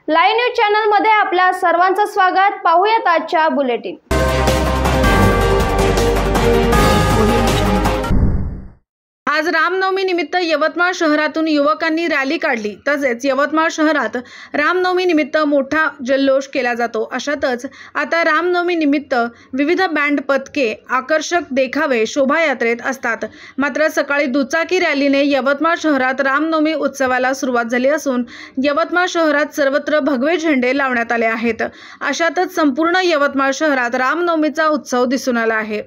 Live news channel मध्ये आपल्या सर्वांचं स्वागत। पाहूयात आजच्या बुलेटिन। आज रामनवमी निमित्त यवतमाळ शहरातून युवकांनी रॅली काढली। तसेच यवतमाळ शहरात रामनवमी निमित्त मोठा जल्लोष केला जातो। अशातच आता रामनवमी निमित्त विविध बँड पथके, आकर्षक देखावे शोभायात्रेत असतात। मात्र सकाळी दुचाकी रॅलीने यवतमाळ शहरात रामनवमी उत्सवाला सुरुवात झाली असून यवतमाळ शहरात सर्वत्र भगवे झेंडे लावण्यात आले आहेत। अशातच संपूर्ण यवतमाळ शहरात रामनवमीचा उत्सव दिसून आला आहे।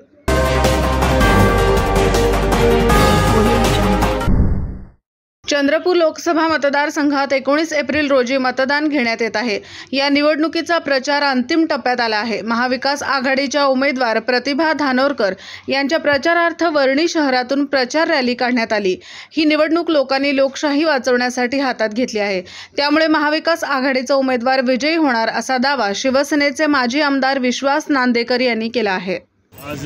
चंद्रपूर लोकसभा मतदारसंघात 19 एप्रिल रोजी मतदान घेण्यात येत आहे। या निवडणुकीचा प्रचार अंतिम टप्प्यात आला आहे। महाविकास आघाडीच्या उमेदवार प्रतिभा धानोरकर यांच्या प्रचारार्थ वर्णी शहरातून प्रचार रॅली काढण्यात आली। ही निवडणूक लोकांनी लोकशाही वाचवण्यासाठी हातात घेतली आहे। त्यामुळे महाविकास आघाडीचा उमेदवार विजयी होणार असा दावा शिवसेनेचे माजी आमदार विश्वास नांदेकर यांनी केला आहे। आज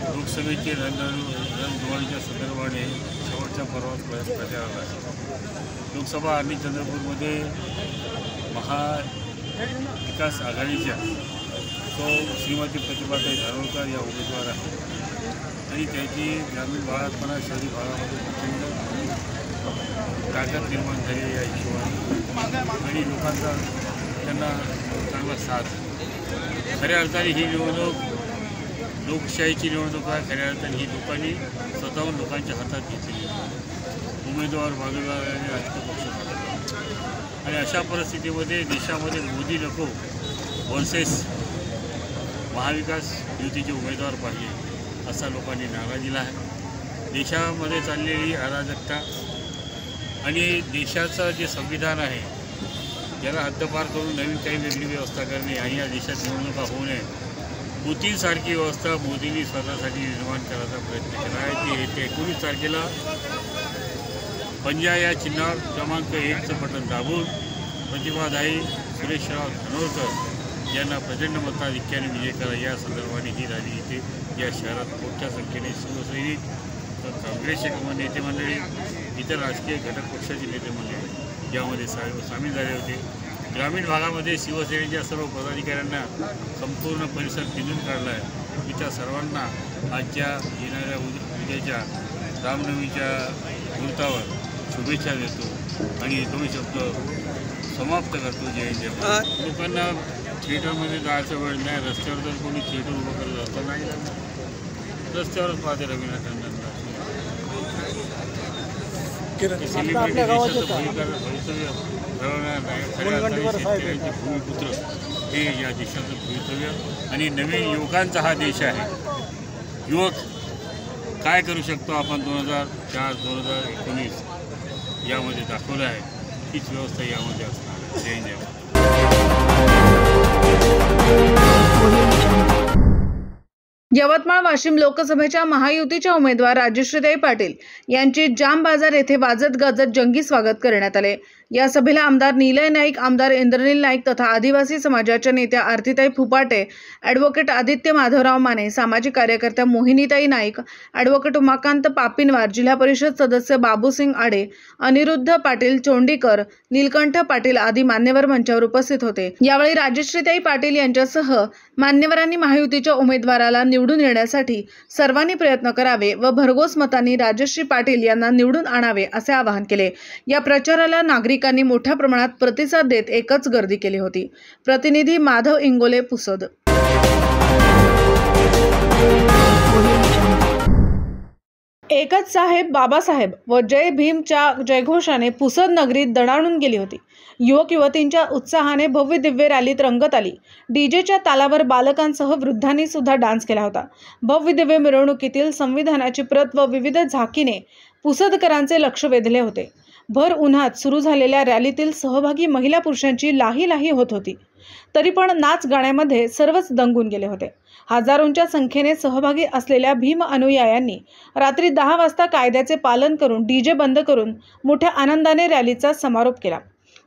लोकसभेचे रणधुमाळीच्या संदर्भाने शेवटच्या पर्वात प्रचाराला लोकसभा आणि चंद्रपूरमध्ये महाविकास आघाडीच्या श्रीमती प्रतिभाताई धानोरकर या उमेदवार आहेत आणि त्याची ग्रामीण भागात म्हणा शहरी भागामध्ये प्रचंड ताकद निर्माण झाली या हिशोबाने आणि लोकांचा त्यांना चांगला साथ। खऱ्या अर्थाने ही निवडणूक लोकशाहीची निवडणूक आहे। खऱ्या अर्थाने ही लोकांनी स्वतःहून लोकांच्या हातात घेतलेली उमेदवार बाजूला आणि राजकीय पक्ष बाजूला आणि अशा परिस्थितीमध्ये देशामध्ये मोदी नको वर्सेस महाविकास युतीचे उमेदवार पाहिजे असा लोकांनी नारा दिला आहे। देशामध्ये चाललेली अराजकता आणि देशाचं जे संविधान आहे ज्याला हद्दपार करून नवीन काही वेगळी व्यवस्था करणे आणि या देशात निवडणुका होऊ नये पुतीनसारखी व्यवस्था मोदींनी स्वतःसाठी निर्माण करायचा प्रयत्न केला आहे। ते येत्या 19 तारखेला पंजा या चिन्हावर क्रमांक 1चं बटन दाबून प्रतिभाताई सुरेशराव धानोरकर यांना प्रचंड मताधिक्याने विजय करा या संदर्भाने ही रॅली इथे या शहरात मोठ्या संख्येने शिवसैनिक, काँग्रेसचे नेते मंडळी, इतर राजकीय घटक पक्षाचे नेते मंडळी यामध्ये सामील झाले होते। ग्रामीण भागामध्ये शिवसेनेच्या सर्व पदाधिकाऱ्यांना संपूर्ण परिसर पिंजून काढला आहे। मी त्या सर्वांना आजच्या येणाऱ्या उद्याच्या रामनवमीच्या मुहूर्तावर शुभेच्छा देतो आणि दोन शब्द समाप्त करतो। जय जय। लोकांना थिएटरमध्ये जायचं वेळ नाही, रस्त्यावर जर कोणी थिएटर उभं करत असतं नाही रस्त्यावरच पाहते रवींद्र टंडनला। सेलिब्रिटी देशाचं भवितव्य घडवणार नाही। खऱ्या अर्थाने शेतकऱ्यांचे भूमिपुत्र हे या देशाचं भवितव्य आणि नवीन युवकांचा हा देश आहे। युवक काय करू शकतो आपण 2004-2019 यामध्ये दाखवलं आहे, हीच व्यवस्था यामध्ये असणार। जय जय। यवतमाळ वाशिम लोकसभेच्या महायुतीच्या उमेदवार राजश्रीताई पाटील यांची जाम बाजार येथे वाजत गाजत जंगी स्वागत करण्यात आले। या सभेला आमदार निलय नाईक, आमदार इंद्रनील नाईक तथा आदिवासी समाजाच्या नेत्या आरतीताई फुपाटे, ॲडव्होकेट आदित्य माधवराव माने, सामाजिक कार्यकर्त्या मोहिनीताई नाईक, ॲडव्होकेट उमाकांत पापिनवार, जिल्हा परिषद सदस्य बाबूसिंग आडे, अनिरुद्ध पाटील चोंडीकर, नीलकंठ पाटील आदी मान्यवर मंचावर उपस्थित होते। यावेळी राजश्रीताई पाटील यांच्यासह मान्यवरांनी महायुतीच्या उमेदवाराला निवडून येण्यासाठी सर्वांनी प्रयत्न करावे व भरघोस मतांनी राजश्री पाटील यांना निवडून आणावे असे आवाहन केले। या प्रचाराला नागरिकांनी मोठ्या प्रमाणात प्रतिसाद देत एकच गर्दी केली होती। प्रतिनिधी माधव इंगोले, पुसद। एकच साहेब बाबासाहेब व जय भीमच्या जयघोषाने पुसद नगरीत दणाणून गेली होती। युवक युवतींच्या उत्साहाने भव्य दिव्य रॅलीत रंगत आली। डीजेच्या तालावर बालकांसह वृद्धांनी सुद्धा डान्स केला होता। भव्य दिव्य मिरवणुकीतील संविधानाची प्रत व विविध झाकीने पुसदकरांचे लक्ष वेधले होते। भर उन्हात सुरू झालेल्या रॅलीतील सहभागी महिला पुरुषांची लाही लाही होत होती। तरी पण नाच गाण्यामध्ये सर्वच दंगून गेले होते। हजारोंच्या संख्येने सहभागी असलेल्या भीम अनुयायांनी रात्री 10 वाजता कायद्याचे पालन करून डीजे बंद करून मोठ्या आनंदाने रॅलीचा समारोप केला।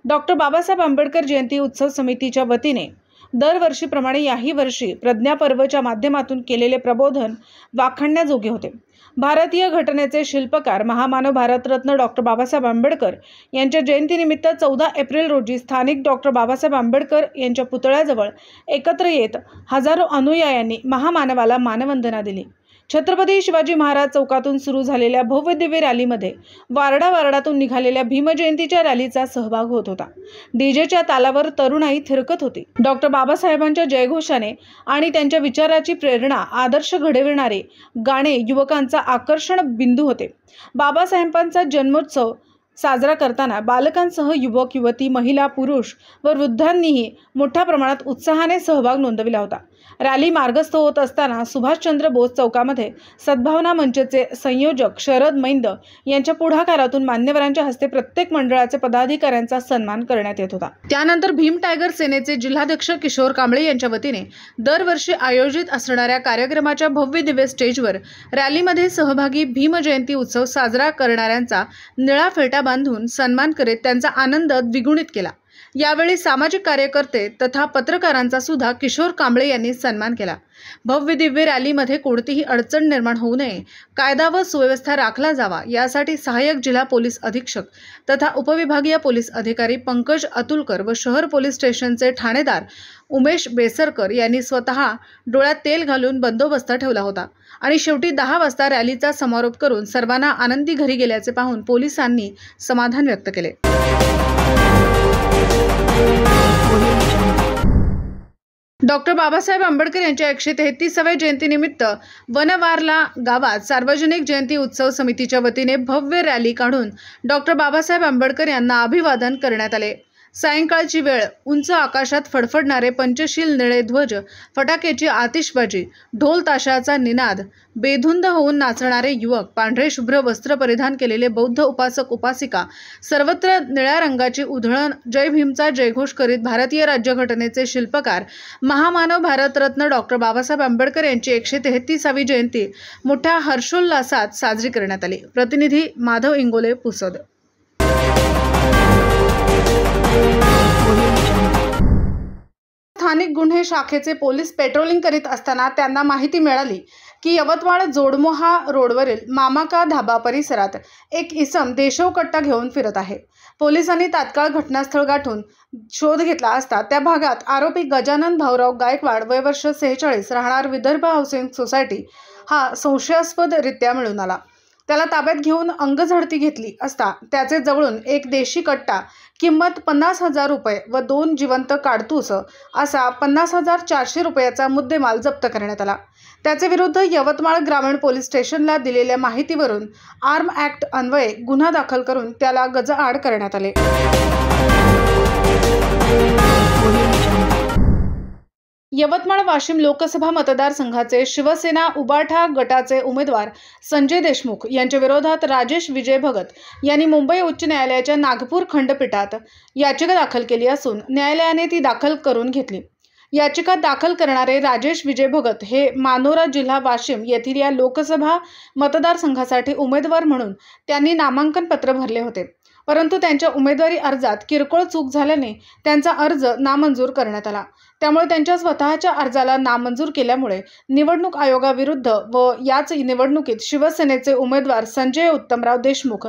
डॉक्टर बाबासाहेब आंबेडकर जयंती उत्सव समितीच्या वतीने दरवर्षीप्रमाणे याही वर्षी प्रज्ञा पर्वच्या माध्यमातून केलेले प्रबोधन वाखाणण्याजोगे होते। भारतीय घटनेचे शिल्पकार महामानव भारतरत्न डॉक्टर बाबासाहेब आंबेडकर यांच्या जयंतीनिमित्त 14 एप्रिल रोजी स्थानिक डॉक्टर बाबासाहेब आंबेडकर यांच्या पुतळ्याजवळ एकत्र येत हजारो अनुयायांनी महामानवाला मानवंदना दिली। छत्रपती शिवाजी महाराज चौकातून सुरू झालेल्या भव्य दिव्य रॅलीमध्ये वारडातून निघालेल्या भीमजयंतीच्या रॅलीचा सहभाग होत होता। डीजेच्या तालावर तरुणाई थिरकत होती। डॉक्टर बाबासाहेबांच्या जयघोषाने आणि त्यांच्या विचाराची प्रेरणा आदर्श घडविणारे गाणे युवकांचा आकर्षण बिंदू होते। बाबासाहेबांचा जन्मोत्सव साजरा करताना बालकांसह युवक युवती, महिला, पुरुष व वृद्धांनीही मोठ्या प्रमाणात उत्साहाने सहभाग नोंदविला होता। रॅली मार्गस्थ होत असताना सुभाषचंद्र बोस चौकामध्ये सद्भावना मंचचे संयोजक शरद मैंद यांच्या पुढाकारातून मान्यवरांच्या हस्ते प्रत्येक मंडळाचे पदाधिकाऱ्यांचा सन्मान करण्यात येत होता। त्यानंतर भीम टायगर सेनेचे जिल्हाध्यक्ष किशोर कांबळे यांच्या वतीने दरवर्षी आयोजित असणाऱ्या कार्यक्रमाच्या भव्य दिव्य स्टेजवर रॅलीमध्ये सहभागी भीम जयंती उत्सव साजरा करणाऱ्यांचा निळा फेटा बांधून सन्मान करीत त्यांचा आनंद द्विगुणित केला। यावेळी सामाजिक कार्यकर्ते तथा पत्रकारांचा सुद्धा किशोर कांबळे यांनी सन्मान केला। भव्य दिव्य रॅलीमध्ये कोणतीही अडचण निर्माण होऊ नये, कायदा व सुव्यवस्था राखला जावा यासाठी सहाय्यक जिल्हा पोलीस अधीक्षक तथा उपविभागीय पोलीस अधिकारी पंकज अतुलकर व शहर पोलीस स्टेशनचे ठाणेदार उमेश बेसरकर यांनी स्वतः डोळ्यात तेल घालून बंदोबस्त ठेवला होता आणि शेवटी 10 वाजता रॅलीचा समारोप करून सर्वांना आनंदी घरी गेल्याचे पाहून पोलिसांनी समाधान व्यक्त केले। डॉक्टर बाबासाहेब आंबेडकर यांच्या 133व्या जयंतीनिमित्त वनवारला गावात सार्वजनिक जयंती उत्सव समितीच्या वतीने भव्य रॅली काढून डॉक्टर बाबासाहेब आंबेडकर यांना अभिवादन करण्यात आले। सायंकाळची वेळ, उंच आकाशात फडफडणारे पंचशील निळे ध्वज, फटाक्याची आतिषबाजी, ढोल ताशाचा निनाद, बेधुंद होऊन नाचणारे युवक, पांढरे शुभ्र वस्त्र परिधान केलेले बौद्ध उपासक उपासिका, सर्वत्र निळ्या रंगाची उधळण, जय भीमचा जयघोष करीत भारतीय राज्यघटनेचे शिल्पकार महामानव भारतरत्न डॉक्टर बाबासाहेब आंबेडकर यांची 133वी जयंती मोठ्या हर्षोल्लासात साजरी करण्यात आली। प्रतिनिधी माधव इंगोले, पुसद। स्थानिक गुन्हे शाखेचे पोलीस पेट्रोलिंग करीत असताना त्यांना माहिती मिळाली की यवतमाळ जोडमोहा रोडवरील मामाका धाबा परिसरात एक इसम देशव कट्टा घेऊन फिरत आहे। पोलिसांनी तात्काळ घटनास्थळ गाठून शोध घेतला असता त्या भागात आरोपी गजानन भाऊराव गायकवाड, वय वर्ष 46, राहणार विदर्भ हाऊसिंग सोसायटी हा संशयास्पदरित्या मिळून आला। त्याला ताब्यात घेऊन अंगझडती घेतली असता त्याचे जवळून एक देशी कट्टा किंमत 50,000 रुपये व 2 जिवंत काडतूस असा 50,400 रुपयाचा मुद्देमाल जप्त करण्यात आला। त्याचे विरुद्ध यवतमाळ ग्रामीण पोलीस स्टेशनला दिलेल्या माहितीवरून आर्म ॲक्ट अन्वये गुन्हा दाखल करून त्याला गजाआड करण्यात आले। यवतमाळ वाशिम लोकसभा मतदारसंघाचे शिवसेना उबाठा गटाचे उमेदवार संजय देशमुख यांच्या विरोधात राजेश विजय भगत यांनी मुंबई उच्च न्यायालयाच्या नागपूर खंडपीठात याचिका दाखल केली असून न्यायालयाने ती दाखल करून घेतली। याचिका दाखल करणारे राजेश विजय भगत हे मानोरा जिल्हा वाशिम येथील या लोकसभा मतदारसंघासाठी उमेदवार म्हणून त्यांनी नामांकन पत्र भरले होते, परंतु त्यांच्या उमेदवारी अर्जात किरकोळ चूक झाल्याने त्यांचा अर्ज नामंजूर करण्यात आला। त्यामुळे त्यांच्या स्वतःच्या अर्जाला नामंजूर केल्यामुळे निवडणूक आयोगाविरुद्ध व याच निवडणुकीत शिवसेनेचे उमेदवार संजय उत्तमराव देशमुख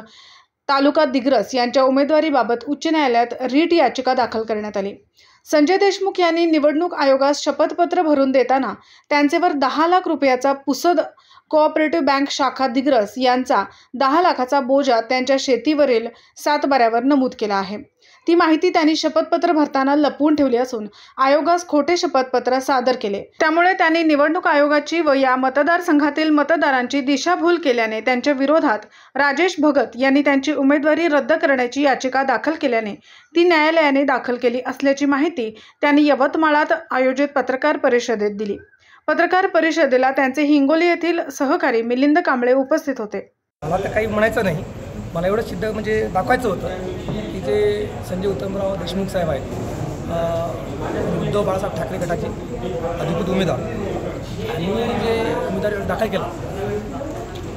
तालुका दिग्रस यांच्या उमेदवारीबाबत उच्च न्यायालयात रीट याचिका दाखल करण्यात आली। संजय देशमुख यांनी निवडणूक आयोगास शपथपत्र भरून देताना त्यांचेवर 10 लाख रुपयाचा पुसद कोऑपरेटिव्ह बँक शाखा दिग्रस यांचा 10 लाखाचा बोजा त्यांच्या शेतीवरील सातबाऱ्यावर नमूद केला आहे। ती माहिती त्यांनी शपथपत्र भरताना लपवून ठेवली असून आयोगास खोटे शपथपत्र सादर केले। त्यामुळे त्यांनी निवडणूक आयोगाची व या मतदारसंघातील मतदारांची दिशाभूल केल्याने त्यांच्या विरोधात राजेश भगत यांनी त्यांची उमेदवारी रद्द करण्याची याचिका दाखल केल्याने ती न्यायालयाने दाखल केली असल्याची माहिती त्यांनी यवतमाळात आयोजित पत्रकार परिषदेत दिली। पत्रकार परिषदेला त्यांचे हिंगोली येथील सहकारी मिलिंद कांबळे उपस्थित होते। मला तर काही म्हणायचं नाही, मला एवढं सिद्ध म्हणजे दाखवायचं होतं की जे संजय उत्तमराव देशमुख साहेब आहेत, उद्धव बाळासाहेब ठाकरे गटाचे अधिकृत उमेदवार, आणि जे उमेदवारी दाखल केला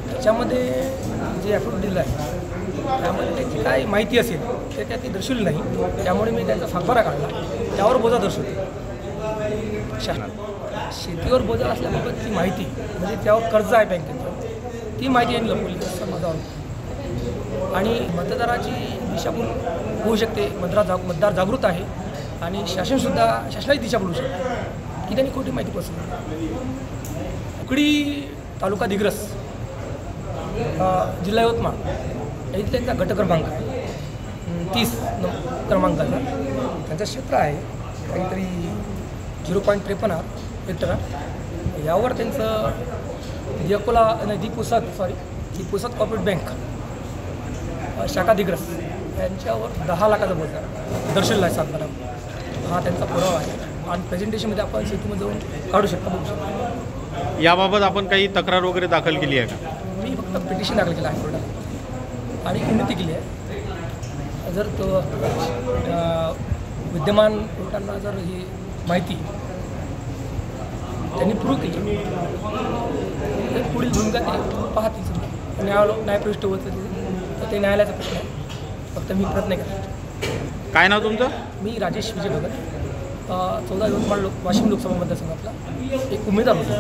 त्याच्यामध्ये जे ॲफिडेव्हिट दिलं आहे त्यामध्ये त्याची काय माहिती असेल ते त्यात दर्शवली नाही, त्यामुळे मी त्यांचा सातबारा काढला, त्यावर बोजा दर्शवतो। शेतीवर बोजा असल्याबाबतची माहिती म्हणजे त्यावर कर्ज आहे बँकेचं, ती ती माहिती यांनी लपवली असं माझा अनुभव. आणि मतदाराची दिशाभूल होऊ शकते. मतदार जागृत आहे आणि शासनाची दिशाभूल होऊ शकते की त्यांनी खोटी माहिती पसरवली. उकडी तालुका दिग्रस जिल्हा यवतमाळ इथे त्यांचा गट क्रमांक आहे 30 क्रमांकाचा. त्यांचं क्षेत्र आहे काहीतरी 0.53 हेक्टर. यावर त्यांचं दीपुसत कॉर्पोरेट बँक शाखा दिग्रस यांच्यावर 10 लाखाचा बोजा दर्शनला आहे सातबारा. हा त्यांचा पुरावा आहे आणि प्रेझेंटेशनमध्ये आपण सेतूमध्ये जाऊन काढू शकता, बघू शकतो. याबाबत आपण काही तक्रार वगैरे दाखल केली आहे का? मी फक्त पिटिशन दाखल केलं आहे कोर्टाला आणि विनंती केली आहे. जर तो विद्यमान कोर्टांना जर ही माहिती त्यांनी प्रूव्ह केली तर पुढील भूमिका ते पाहतील. न्यायप्रविष्ट होतं तर ते न्यायालयाचा प्रश्न आहे. फक्त मी प्रयत्न करतो. काय नाव तुमचं? मी राजेश विजय भगत, 14 यवतमाळ वाशिम लोकसभा मतदारसंघातला एक उमेदवार होतो.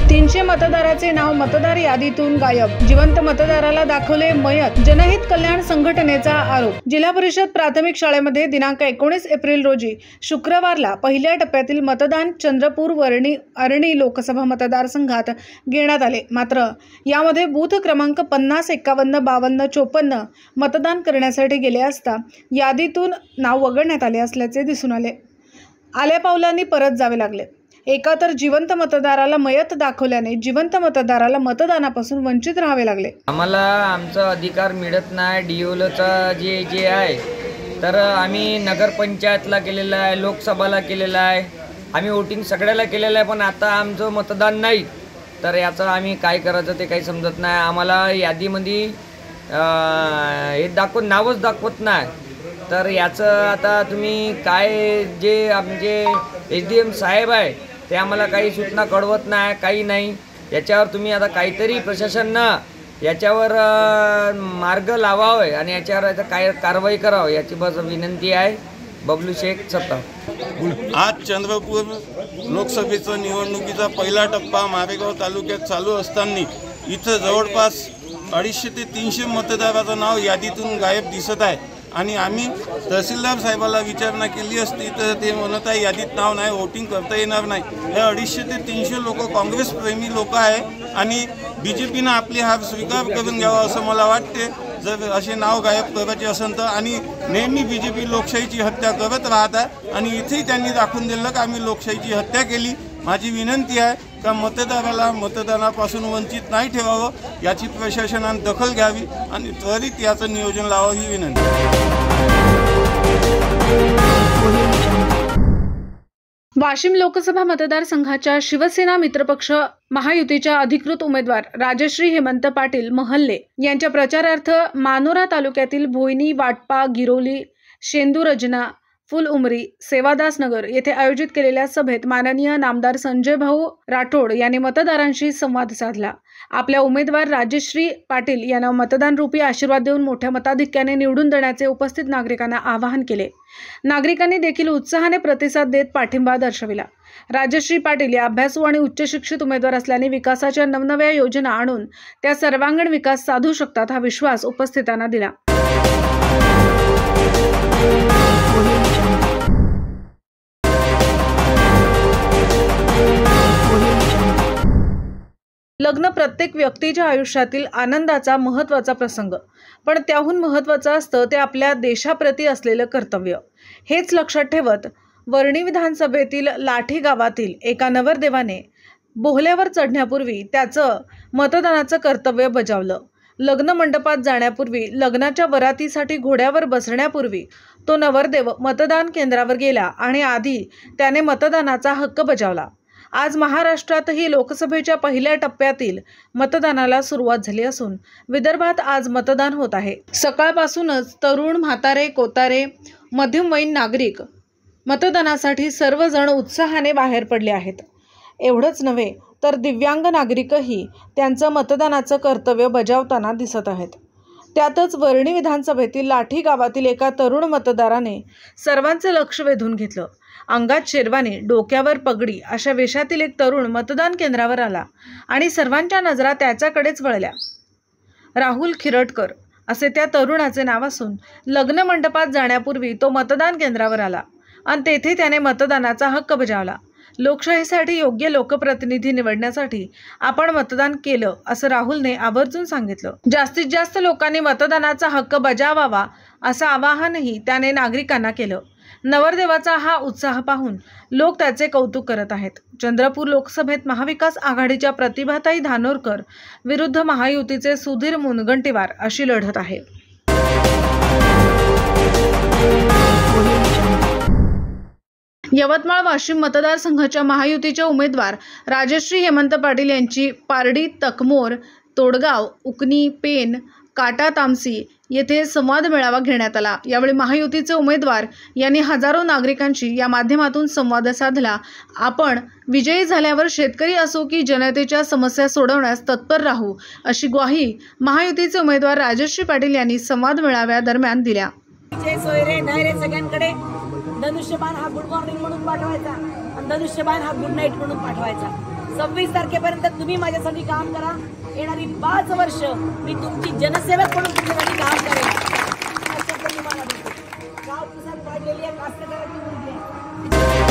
300 मतदाराचे नाव मतदार यादीतून गायब. जिवंत मतदाराला दाखवले मयत. जनहित कल्याण संघटनेचा आरोप. जिल्हा परिषद प्राथमिक शाळेमध्ये दिनांक 19 एप्रिल रोजी शुक्रवारला पहिल्या टप्प्यातील मतदान चंद्रपूर अरणी लोकसभा मतदारसंघात घेण्यात आले. मात्र यामध्ये बूथ क्रमांक 50, 51, 52, 54 मतदान करण्यासाठी गेले असता यादीतून नाव वगळण्यात आले असल्याचे दिसून आले. आल्या पावलांनी परत जावे लागले. एका तर जिवंत मतदाराला मयत दाखवल्याने जिवंत मतदाराला मतदानापासून वंचित राहावे लागले. आम्हाला आमचा अधिकार मिळत नाही. DOLचा जे आहे तर आम्ही नगरपंचायतला केलेला आहे, लोकसभाला केलेला आहे, आम्ही वोटिंग सगळ्याला केलेलं आहे, पण आता आमचं मतदान नाही. तर याचं आम्ही काय करायचं ते काही समजत नाही. आम्हाला यादीमध्ये हे नावच दाखवत नाही. तर याचं आता तुम्ही काय जे आमचे SDM साहेब आहे ते आम्हाला काही सूचना कळवत नाही, काही नाही. याच्यावर तुम्ही आता काहीतरी प्रशासनानं याच्यावर मार्ग लावावे आणि याच्यावर आता काय कारवाई करावं याची बस विनंती आहे. बबलू शेख सत्ता. आज चंद्रपूर लोकसभेचा निवडणुकीचा पहिला टप्पा मारेगाव तालुक्यात चालू असताना इथं जवळपास 250 ते 300 मतदाराचं नाव यादीतून गायब दिसत आहे. आणि आम्ही तहसीलदार साहेबाला विचारणा केली असती तर ते म्हणत आहे यादीत नाव नाही, वोटिंग करता येणार नाही. हे 250 ते 300 लोक काँग्रेसप्रेमी लोक आहे आणि BJPनं आपली हार स्वीकार करून घ्यावा असं मला वाटते. जर असे नाव गायब करायचे असेल तर. आणि नेहमी BJP लोकशाहीची हत्या करत राहत आहे आणि इथेही त्यांनी दाखवून दिलं की आम्ही लोकशाहीची हत्या केली. माझी विनंती आहे का मतदाराला मतदानापासून वंचित नाही ठेवावं, याची प्रशासनाने दखल घ्यावी आणि त्वरित याचं नियोजन लावावं ही विनंती. वाशिम लोकसभा मतदारसंघाच्या शिवसेना मित्रपक्ष महायुतीच्या अधिकृत उमेदवार राजश्री हेमंत पाटील महल्ले यांच्या प्रचारार्थ मानोरा तालुक्यातील भोयनी, वाटपा, गिरोली, शेंदूरजना, फुलउमरी, सेवादासनगर येथे आयोजित केलेल्या सभेत माननीय नामदार संजय भाऊ राठोड यांनी मतदारांशी संवाद साधला. आपल्या उमेदवार राजश्री पाटील यांना मतदान रूपी आशीर्वाद देऊन मोठ्या मताधिक्याने निवडून देण्याचे उपस्थित नागरिकांना आवाहन केले. नागरिकांनी देखील उत्साहाने प्रतिसाद देत पाठिंबा दर्शविला. राजश्री पाटील या अभ्यासू आणि उच्च शिक्षित उमेदवार असल्याने विकासाच्या नवनव्या योजना आणून त्या सर्वांगीण विकास साधू शकतात हा विश्वास उपस्थितांना दिला. लग्न प्रत्येक व्यक्तीच्या आयुष्यातील आनंदाचा महत्त्वाचा प्रसंग, पण त्याहून महत्त्वाचं असतं ते आपल्या देशाप्रती असलेलं कर्तव्य. हेच लक्षात ठेवत वर्णी विधानसभेतील लाठी गावातील एका नवरदेवाने बोहल्यावर चढण्यापूर्वी त्याचं मतदानाचं कर्तव्य बजावलं. लग्न मंडपात जाण्यापूर्वी, लग्नाच्या वरातीसाठी घोड्यावर बसण्यापूर्वी तो नवरदेव मतदान केंद्रावर गेला आणि आधी त्याने मतदानाचा हक्क बजावला. आज महाराष्ट्रातही लोकसभेच्या पहिल्या टप्प्यातील मतदानाला सुरुवात झाली असून विदर्भात आज मतदान होत आहे. सकाळपासूनच तरुण, म्हातारे, कोतारे, मध्यमवयीन नागरिक मतदानासाठी सर्वजण उत्साहाने बाहेर पडले आहेत. एवढंच नव्हे तर दिव्यांग नागरिकही त्यांचं मतदानाचं कर्तव्य बजावताना दिसत आहेत. त्यातच वर्णी विधानसभेतील लाठी गावातील एका तरुण मतदाराने सर्वांचे लक्ष वेधून घेतलं. अंगात शेरवानी, डोक्यावर पगडी अशा वेशातील एक तरुण मतदान केंद्रावर आला आणि सर्वांच्या नजरा त्याच्याकडेच वळल्या. राहुल खिरटकर असे त्या तरुणाचे नाव असून लग्न मंडपात जाण्यापूर्वी तो मतदान केंद्रावर आला आणि तेथे त्याने मतदानाचा हक्क बजावला. लोकशाहीसाठी योग्य लोकप्रतिनिधी निवडण्यासाठी आपण मतदान केलं असं राहुलने आवर्जून सांगितलं. जास्तीत जास्त लोकांनी मतदानाचा हक्क बजावावा असं आवाहनही त्याने नागरिकांना केलं. नवरदेवाचा हा उत्साह पाहून लोक त्याचे कौतुक करत आहेत. चंद्रपूर लोकसभेत महाविकास आघाडीच्या प्रतिभाताई धानोरकर विरुद्ध महायुतीचे सुधीर मुनगंटीवार अशी लढत आहे. यवतमाळ वाशिम मतदारसंघाच्या महायुतीच्या उमेदवार राजश्री हेमंत पाटील यांची पारडी, तकमोर, तोडगाव, उकनी, पेन, काटा तामसी येथे संवाद मेळावा घेण्यात आला. यावेळी महायुतीचे उमेदवार यांनी हजारो नागरिकांशी या माध्यमातून संवाद साधला. आपण विजयी झाल्यावर शेतकरी असो की जनतेच्या समस्या सोडवण्यास तत्पर राहू अशी ग्वाही महायुतीचे उमेदवार राजश्री पाटील यांनी संवाद मेळाव्यादरम्यान दिल्या. सगळ्यांकडे धनुष्यबाण हा गुड मॉर्निंग म्हणून पाठवायचा आणि धनुष्यबाण हा गुड नाईट म्हणून पाठवायचा. 26 तारखेपर्यंत तुम्ही माझ्यासाठी काम करा. येणारी 5 वर्ष मी तुमची जनसेवक म्हणून तुमच्यासाठी काम करेन. अशा प्रमाणे मला गाव किसान काढलेली आहे, कास्तकारांची मुलगी आहे.